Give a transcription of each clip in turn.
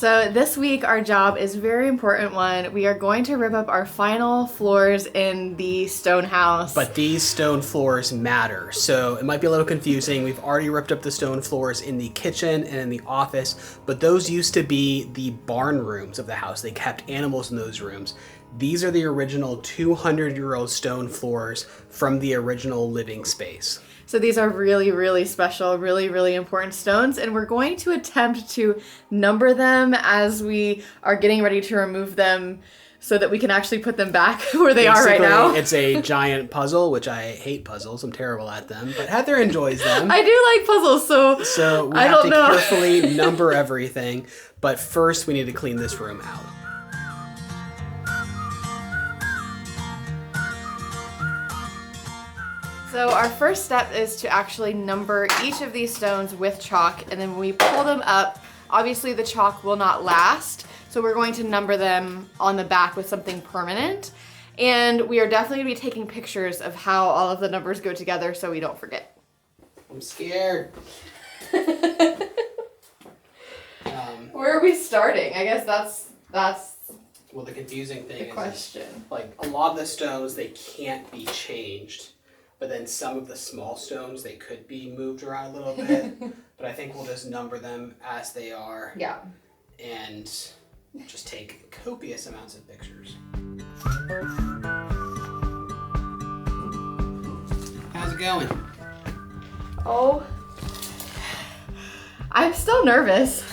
So this week our job is a very important one. We are going to rip up our final floors in the stone house. But these stone floors matter, so it might be a little confusing. We've already ripped up the stone floors in the kitchen and in the office, but those used to be the barn rooms of the house. They kept animals in those rooms. These are the original 200-year-old stone floors from the original living space. So these are really, really special, really, really important stones, and we're going to attempt to number them as we are getting ready to remove them so that we can actually put them back where they are right now. It's a giant puzzle, which I hate puzzles. I'm terrible at them, but Heather enjoys them. I do like puzzles, so we have to carefully number everything, but first we need to clean this room out. So our first step is to actually number each of these stones with chalk, and then when we pull them up, obviously the chalk will not last, so we're going to number them on the back with something permanent, and we are definitely going to be taking pictures of how all of the numbers go together so we don't forget. I'm scared. Where are we starting? I guess that's well, the confusing thing the question. Like a lot of the stones, they can't be changed. But then some of the small stones, they could be moved around a little bit. But I think we'll just number them as they are. Yeah. And just take copious amounts of pictures. How's it going? Oh, I'm still nervous.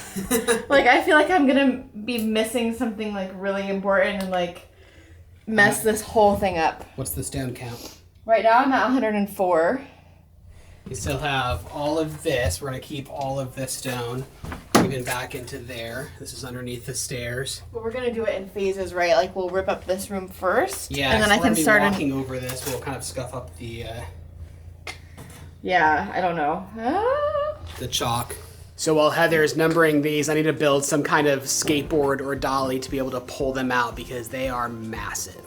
Like, I feel like I'm gonna be missing something like really important and like mess this whole thing up. What's the stone count? Right now I'm at 104. You still have all of this. We're going to keep all of this stone even back into there. This is underneath the stairs. But we're going to do it in phases, right? Like we'll rip up this room first. Yeah, and then I can start walking over this. We'll kind of scuff up the yeah, I don't know. The chalk. So while Heather is numbering these, I need to build some kind of skateboard or dolly to be able to pull them out because they are massive.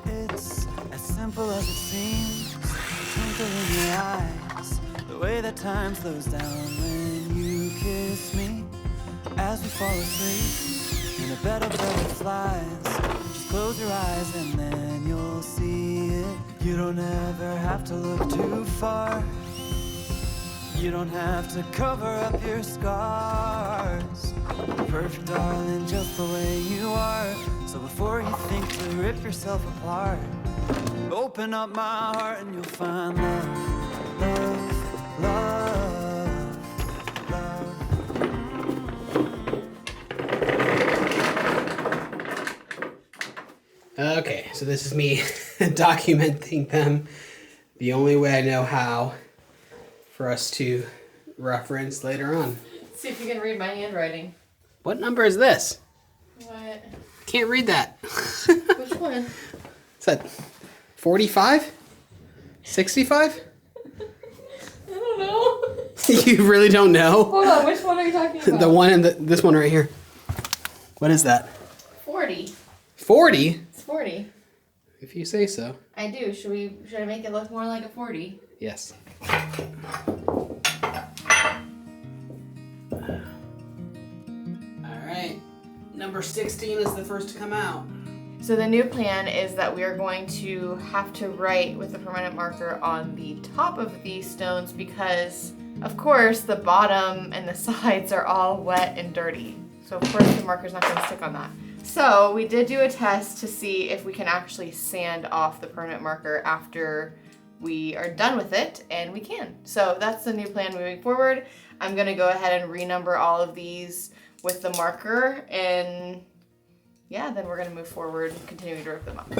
It's as simple as it seems, the twinkle in your eyes, the way that time slows down when you kiss me, as we fall asleep in a bed of butterflies. Just close your eyes and then you'll see it. You don't ever have to look too far. You don't have to cover up your scars. Perfect, darling, just the way you are. So before you think to rip yourself apart, open up my heart and you'll find love, love, love. Okay, so this is me documenting them the only way I know how for us to reference later on. Let's see if you can read my handwriting. What number is this? What? Can't read that. Which one? Is that 45? 65? I don't know. You really don't know? Hold on, which one are you talking about? The one in this one right here. What is that? 40. 40? It's 40. If you say so. I do. Should I make it look more like a 40? Yes. Alright. Number 16 is the first to come out. So the new plan is that we are going to have to write with a permanent marker on the top of these stones because, of course, the bottom and the sides are all wet and dirty. So, of course, the marker's not going to stick on that. So we did do a test to see if we can actually sand off the permanent marker after we are done with it, and we can. So that's the new plan moving forward. I'm going to go ahead and renumber all of these with the marker, and yeah, then we're going to move forward, continuing to rip them up.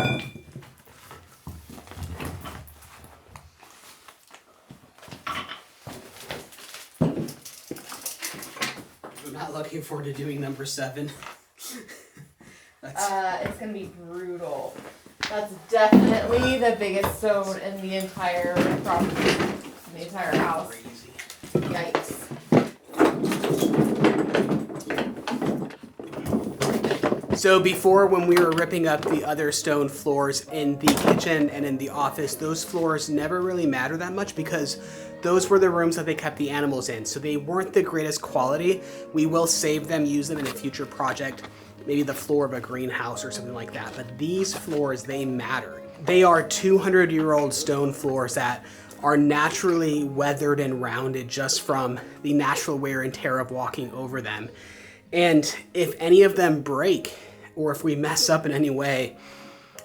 I'm not looking forward to doing number 7. It's going to be brutal. That's definitely the biggest stone in the entire property, in the entire house. Crazy. Yikes. So before, when we were ripping up the other stone floors in the kitchen and in the office, those floors never really matter that much because those were the rooms that they kept the animals in. So they weren't the greatest quality. We will save them, use them in a future project, maybe the floor of a greenhouse or something like that. But these floors, they matter. They are 200-year-old stone floors that are naturally weathered and rounded just from the natural wear and tear of walking over them. And if any of them break, or if we mess up in any way,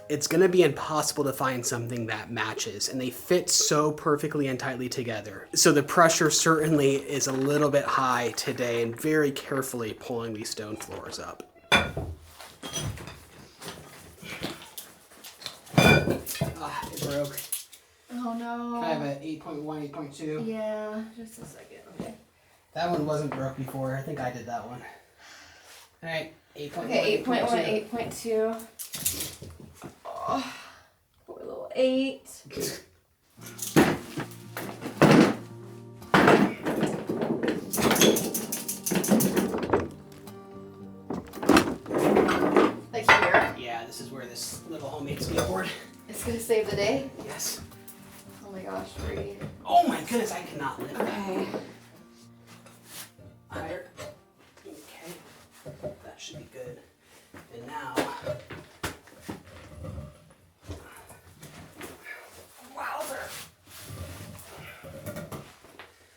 it's gonna be impossible to find something that matches. And they fit so perfectly and tightly together. So the pressure certainly is a little bit high today, and very carefully pulling these stone floors up. It broke. Oh no. I have an 8.1, 8.2. Yeah, just a second. Okay. That one wasn't broke before. I think I did that one. All right, 8.1. Okay, 8.1, 8.2. Oh, poor little 8. Like here? Yeah, this is where this little homemade skateboard. It's gonna save the day? Yes. Oh my gosh, Bree. Oh my goodness, I cannot lift that. Okay. Higher. Okay. That should be good. And now. Wowzer!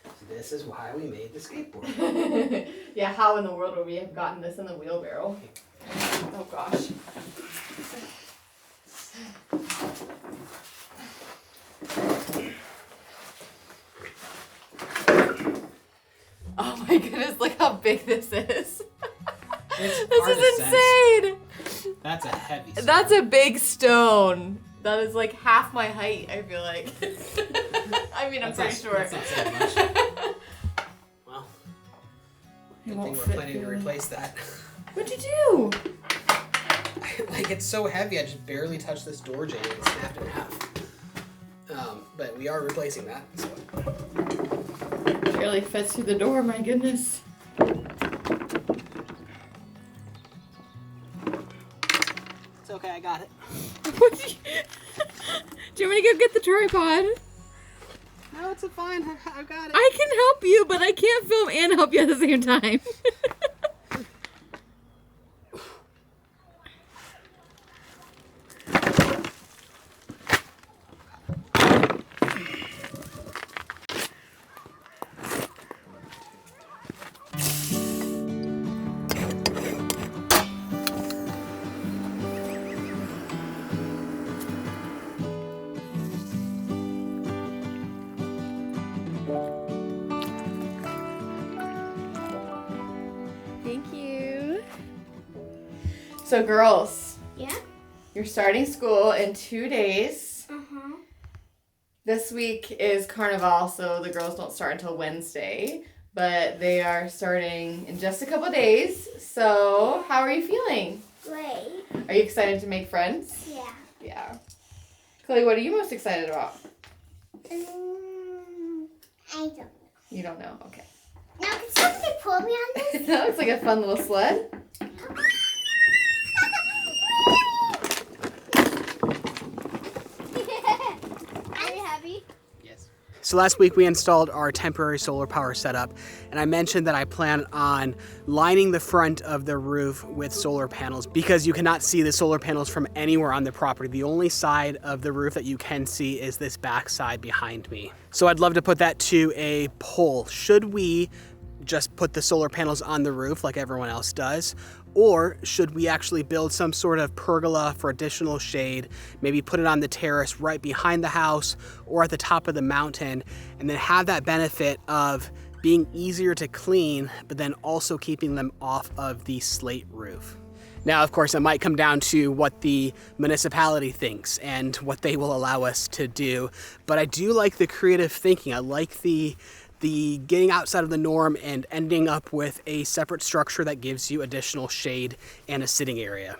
So this is why we made the skateboard. Yeah, how in the world would we have gotten this in the wheelbarrow? Oh gosh. Oh my goodness, look how big this is. This is insane. That's a heavy stone. That's a big stone. That is like half my height, I feel like. I mean, I'm pretty sure. That's not saying much. Well, good thing we're planning to replace that. What'd you do? Like, it's so heavy, I just barely touched this door jamb and it snapped in half. But we are replacing that. So. Barely fits through the door, my goodness. It's okay, I got it. Do you want me to go get the tripod? No, it's fine. I got it. I can help you, but I can't film and help you at the same time. Thank you. So girls, Yeah? you're starting school in 2 days. Uh-huh. This week is Carnival, so the girls don't start until Wednesday, but they are starting in just a couple days. So how are you feeling? Great. Are you excited to make friends? Yeah. Yeah. Chloe, what are you most excited about? I don't know. You don't know? Okay. Now, can somebody pull me on this? That looks like a fun little sled. Are you happy? Yes. So last week we installed our temporary solar power setup, and I mentioned that I plan on lining the front of the roof with solar panels because you cannot see the solar panels from anywhere on the property. The only side of the roof that you can see is this back side behind me. So I'd love to put that to a poll. Should we just put the solar panels on the roof like everyone else does? Or should we actually build some sort of pergola for additional shade, maybe put it on the terrace right behind the house or at the top of the mountain, and then have that benefit of being easier to clean, but then also keeping them off of the slate roof? Now, of course, it might come down to what the municipality thinks and what they will allow us to do, but I do like the creative thinking. I like the getting outside of the norm and ending up with a separate structure that gives you additional shade and a sitting area.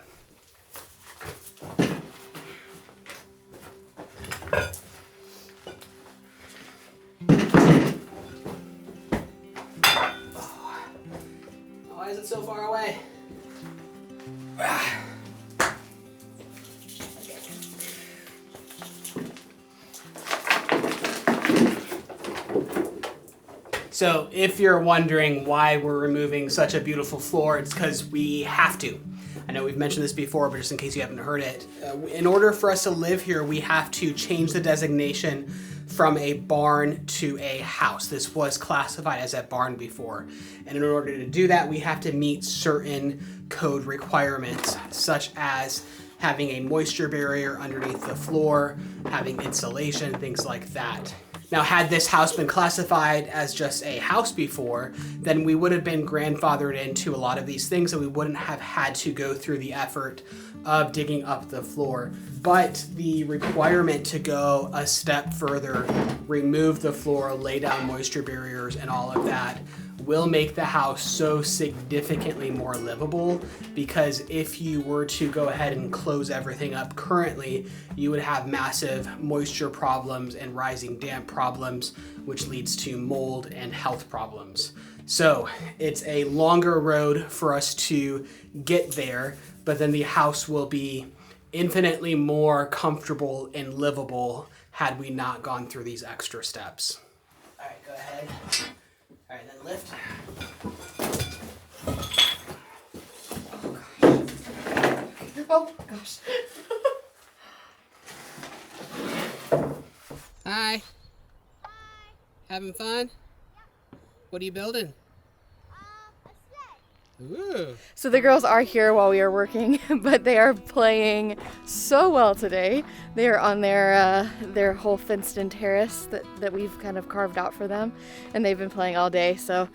Why is it so far away? So if you're wondering why we're removing such a beautiful floor, it's because we have to. I know we've mentioned this before, but just in case you haven't heard it, in order for us to live here, we have to change the designation from a barn to a house. This was classified as a barn before. And in order to do that, we have to meet certain code requirements, such as having a moisture barrier underneath the floor, having insulation, things like that. Now, had this house been classified as just a house before, then we would have been grandfathered into a lot of these things and we wouldn't have had to go through the effort of digging up the floor. But the requirement to go a step further, remove the floor, lay down moisture barriers and all of that, will make the house so significantly more livable, because if you were to go ahead and close everything up currently, you would have massive moisture problems and rising damp problems, which leads to mold and health problems. So it's a longer road for us to get there, but then the house will be infinitely more comfortable and livable had we not gone through these extra steps. All right, go ahead. All right, then lift. Oh gosh. Hi. Having fun? What are you building? Ooh. So the girls are here while we are working, but they are playing so well today. They are on their whole fenced-in terrace that we've kind of carved out for them, and they've been playing all day. So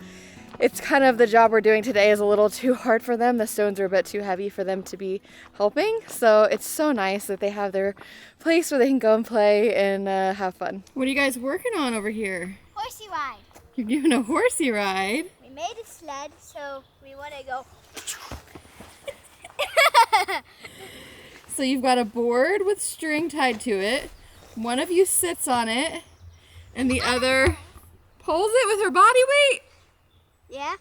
it's kind of the job we're doing today is a little too hard for them. The stones are a bit too heavy for them to be helping. So it's so nice that they have their place where they can go and play and have fun. What are you guys working on over here? Horsey ride. You're giving a horsey ride. We made a sled, so we want to go. So you've got a board with string tied to it. One of you sits on it, and the other pulls it with her body weight. Yeah.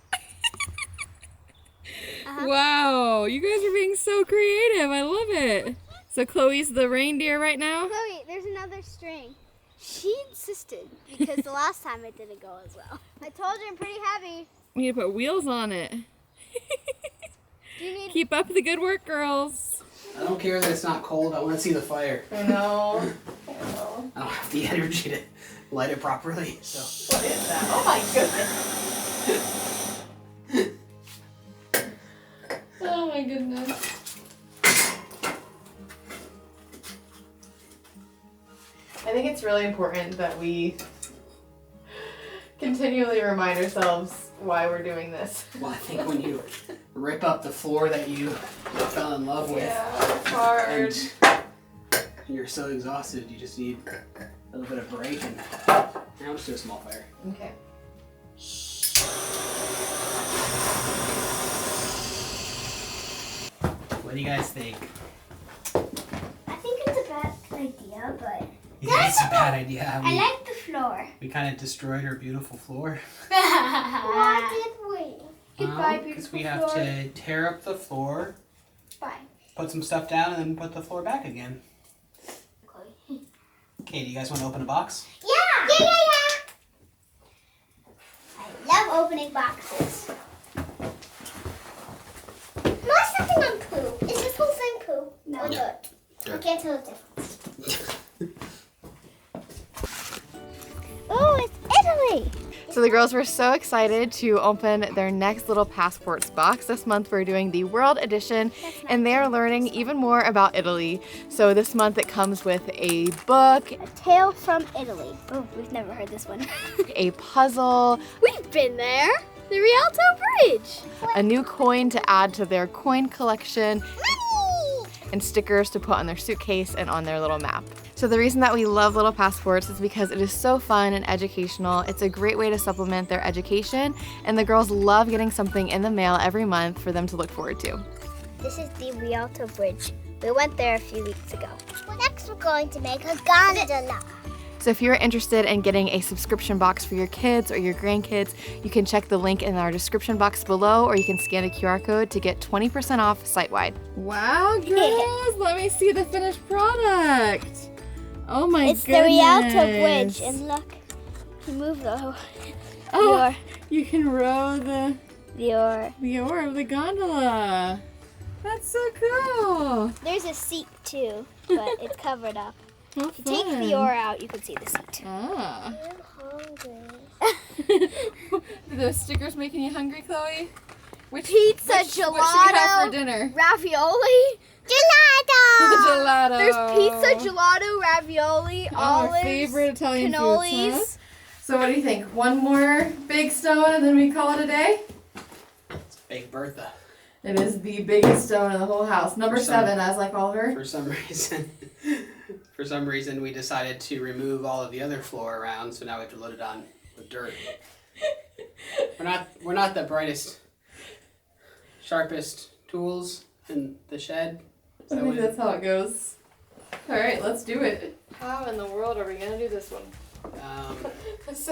Wow, you guys are being so creative. I love it. So Chloe's the reindeer right now? Chloe, there's another string. She insisted because the last time it didn't go as well. I told her I'm pretty heavy. We need to put wheels on it. Do you need... Keep up the good work, girls. I don't care that it's not cold. I want to see the fire. I know. I don't have the energy to light it properly. So. What is that? Oh my goodness. Oh my goodness. I think it's really important that we continually remind ourselves why we're doing this. Well, I think when you rip up the floor that you fell in love with, Yeah, it's hard. and you're so exhausted, you just need a little bit of break. And now I'll just do a small fire. Okay. What do you guys think? I think it's a bad idea, but... You think it's a bad idea? I like the floor. We kind of destroyed our beautiful floor. Why did we? Goodbye, Because beautiful we have floor. to tear up the floor, Bye. put some stuff down, and then put the floor back again. Chloe. Okay, do you guys want to open a box? Yeah! Yeah! I love opening boxes. What's something on poo? Is this whole thing poo? No. Or dirt? I can't tell the difference. Oh, it's Italy! So the girls were so excited to open their next little passports box. This month we're doing the World Edition, and they are learning even more about Italy. So this month it comes with a book, A Tale from Italy. Oh, we've never heard this one. a puzzle, We've been there! The Rialto Bridge! a new coin to add to their coin collection, Money! and stickers to put on their suitcase and on their little map. So the reason that we love little passports is because it is so fun and educational. It's a great way to supplement their education, and the girls love getting something in the mail every month for them to look forward to. This is the Rialto Bridge. We went there a few weeks ago. Next we're going to make a gondola. So if you're interested in getting a subscription box for your kids or your grandkids, you can check the link in our description box below, or you can scan the QR code to get 20% off site-wide. Wow, girls, let me see the finished product. Oh my goodness. It's the Rialto Bridge, and look, you move the Oh, you can row the the oar of the gondola. That's so cool. There's a seat too, but it's covered up. How If you take the oar out, you can see the seat. Ah. I'm hungry. Are those stickers making you hungry, Chloe? Pizza, what should we have gelato, for dinner? ravioli, gelato. Gelato. There's pizza, gelato, ravioli, olives, Our favorite Italian cannolis. foods, huh? So what do you think? One more big stone and then we call it a day? It's Big Bertha. It is the biggest stone in the whole house. Number 7, as I call her. For some reason, we decided to remove all of the other floor around, so now we have to load it on with dirt. We're not the brightest, sharpest tools in the shed. I think that's how it goes. All right, let's do it. How in the world are we gonna do this one? Let's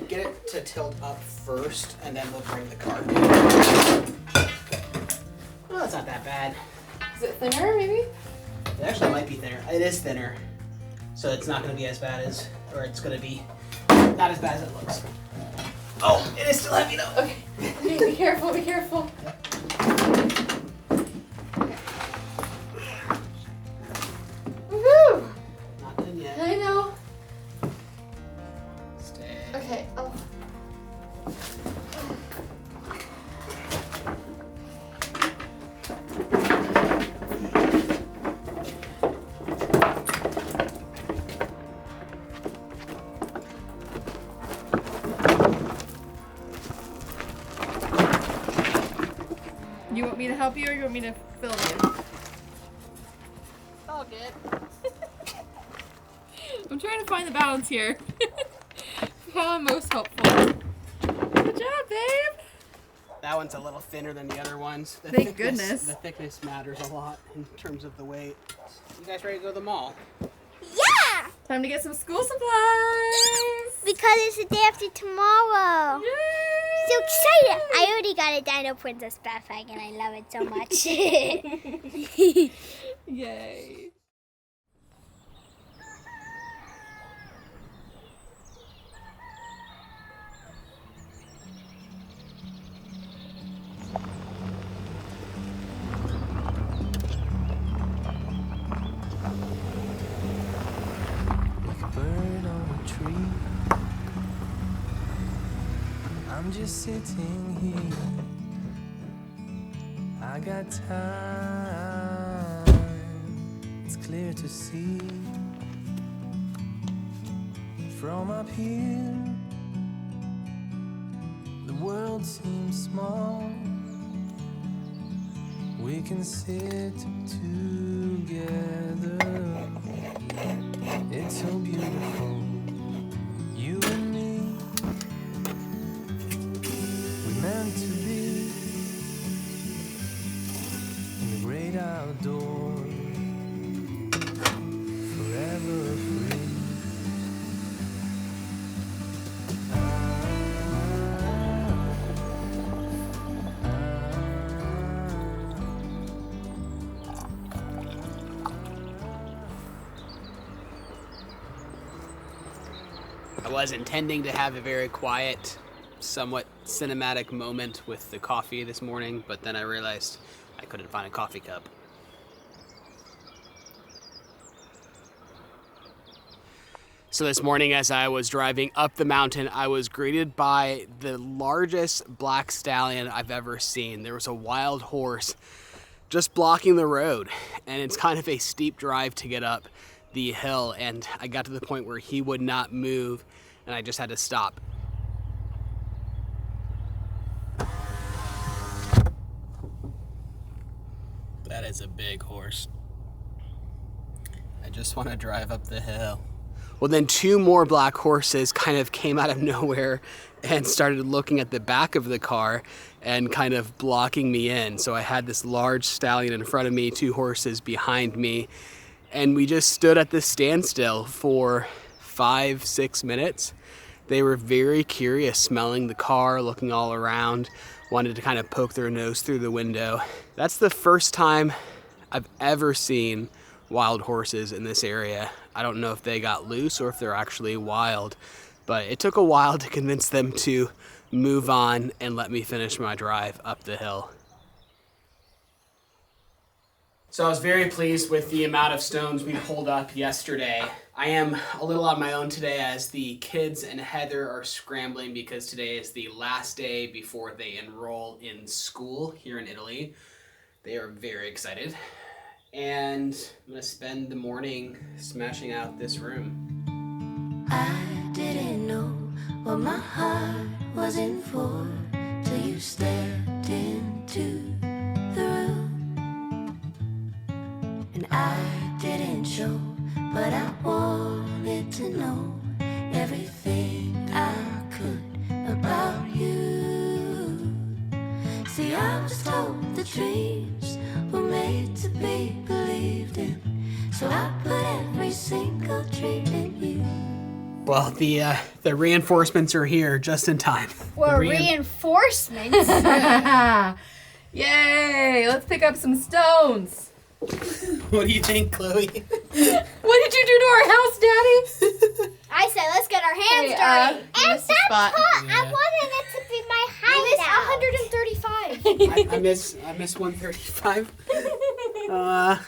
get it to tilt up first, and then we'll bring the car down. Oh, it's not that bad. Is it thinner, maybe? It actually might be thinner. It is thinner, so it's not going to be as bad as, or it's going to be not as bad as it looks. Oh, it is still heavy though. Okay, be careful, be careful. Woohoo! Not done yet. I know. Stay. Okay, oh. You want me to help you or you want me to film you? All good. I'm trying to find the balance here. How I'm most helpful. Good job, babe! That one's a little thinner than the other ones. Thank goodness. The thickness matters a lot in terms of the weight. You guys ready to go to the mall? Yeah! Time to get some school supplies! Because it's the day after tomorrow. Yay! So excited! I already got a Dino Princess backpack and I love it so much. Yay. Bird on a tree. I'm just sitting here. I got time. It's clear to see from up here. The world seems small. We can sit together. It's so beautiful, you and me. We're meant to be in the great outdoors, forever free. I was intending to have a very quiet, somewhat cinematic moment with the coffee this morning, but then I realized I couldn't find a coffee cup. So this morning as I was driving up the mountain, I was greeted by the largest black stallion I've ever seen. There was a wild horse just blocking the road, and it's kind of a steep drive to get up the hill, and I got to the point where he would not move, and I just had to stop. That is a big horse. I just want to drive up the hill. Well, then 2 more black horses kind of came out of nowhere and started looking at the back of the car and kind of blocking me in. So I had this large stallion in front of me, 2 horses behind me, and we just stood at this standstill for 5-6 minutes. They were very curious, smelling the car, looking all around, wanted to kind of poke their nose through the window. That's the first time I've ever seen wild horses in this area. I don't know if they got loose or if they're actually wild, but it took a while to convince them to move on and let me finish my drive up the hill. So I was very pleased with the amount of stones we pulled up yesterday. I am a little on my own today as the kids and Heather are scrambling because today is the last day before they enroll in school here in Italy. They are very excited. And I'm gonna spend the morning smashing out this room. I didn't know what my heart was in for till you stepped into the room. And I didn't show, but I wanted to know everything I could about you. See, I was told the dreams were made to be believed in, so I put every single dream in you. Well, the reinforcements are here just in time. Or reinforcements. Yay! Let's pick up some stones. What do you think, Chloe? What did you do to our house, Daddy? I said, let's get our hands dirty. You missed a spot. I wanted it to be my hideout. You missed 135. I miss 135.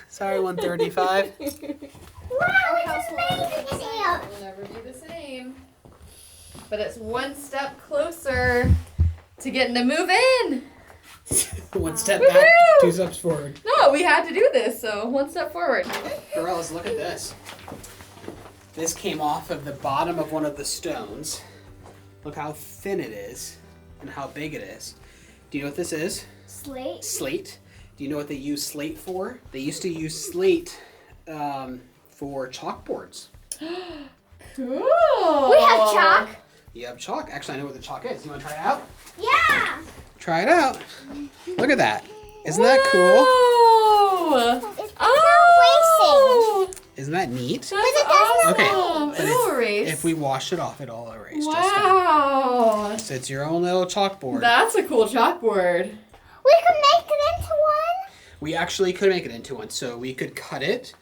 Sorry, 135. Wow, it's amazing here. It'll never be the same. But it's one step closer to getting to move in. One step back, Woohoo! 2 steps forward. No, we had to do this, so one step forward. Girls, look at this. This came off of the bottom of one of the stones. Look how thin it is and how big it is. Do you know what this is? Slate. Slate. Do you know what they use slate for? They used to use slate for chalkboards. Cool. We have chalk. You have chalk. Actually, I know what the chalk is. You want to try it out? Yeah. Try it out. Look at that. Isn't that cool? It's not wasting. Isn't that neat? That's awesome. Okay, but It'll erase. If we wash it off, it'll erase. Wow. So it's your own little chalkboard. That's a cool chalkboard. We could make it into one. We actually could make it into one. So we could cut it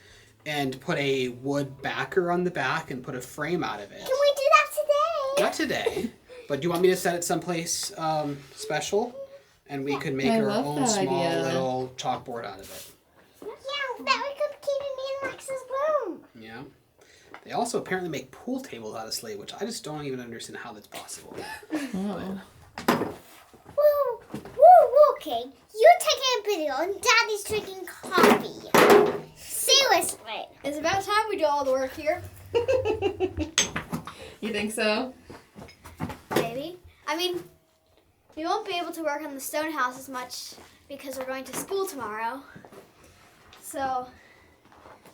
and put a wood backer on the back and put a frame out of it. Can we do that today? Not today, but do you want me to set it someplace special? And we could make I our love own that small idea. little chalkboard out of it. Yeah, that we could keep in me and Lex's room. Yeah. They also apparently make pool tables out of slate, which I just don't even understand how that's possible. Oh. Woo, okay. You're taking a video and Daddy's drinking coffee. Seriously. It's about time we do all the work here. You think so? Maybe. I mean, we won't be able to work on the stone house as much because we're going to school tomorrow. So,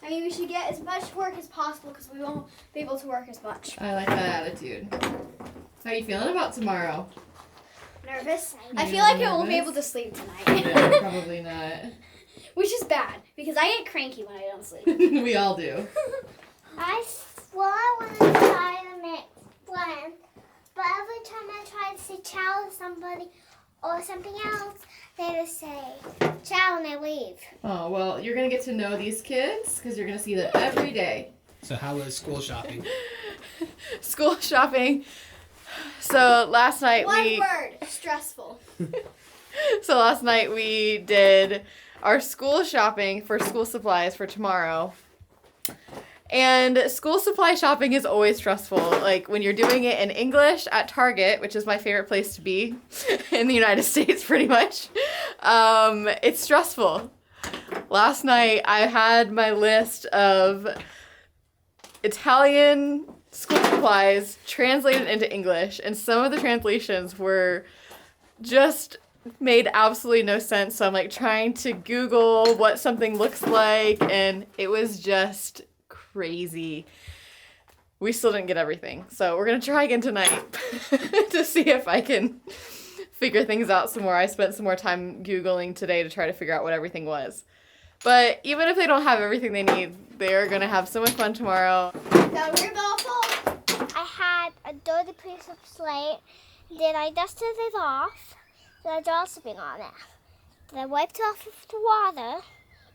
I mean, we should get as much work as possible because we won't be able to work as much. I like that attitude. How are you feeling about tomorrow? Nervous? I You're feel like I won't be nervous? able to sleep tonight. Yeah, probably not. Which is bad because I get cranky when I don't sleep. We all do. I want to try to make one, but every time I try to say ciao to somebody or something else, they just say ciao and they leave. Oh, well, you're going to get to know these kids because you're going to see them every day. So how was school shopping? School shopping. So last night One word, stressful. So last night we did our school shopping for school supplies for tomorrow. And school supply shopping is always stressful. Like when you're doing it in English at Target, which is my favorite place to be in the United States pretty much, it's stressful. Last night I had my list of Italian school supplies translated into English, and some of the translations were just made absolutely no sense. So I'm like trying to Google what something looks like, and it was just crazy. We still didn't get everything, so we're gonna try again tonight to see if I can figure things out some more. I spent some more time Googling today to try to figure out what everything was. But even if they don't have everything they need, they're gonna have so much fun tomorrow. That we're awful. I had a dirty piece of slate, then I dusted it off, then I draw something on it. Then I wiped off with the water,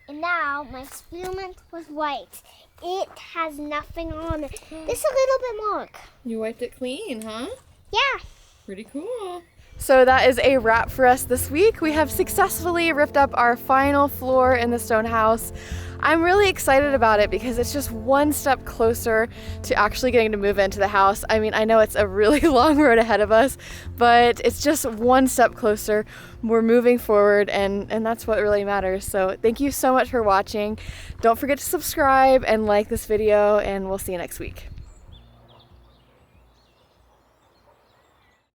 And now my experiment was white. It has nothing on it. There's a little bit mark. You wiped it clean, huh? Yeah. Pretty cool. So that is a wrap for us this week. We have successfully ripped up our final floor in the stone house. I'm really excited about it because it's just one step closer to actually getting to move into the house. I mean, I know it's a really long road ahead of us, but it's just one step closer. We're moving forward, and that's what really matters. So thank you so much for watching. Don't forget to subscribe and like this video, and we'll see you next week.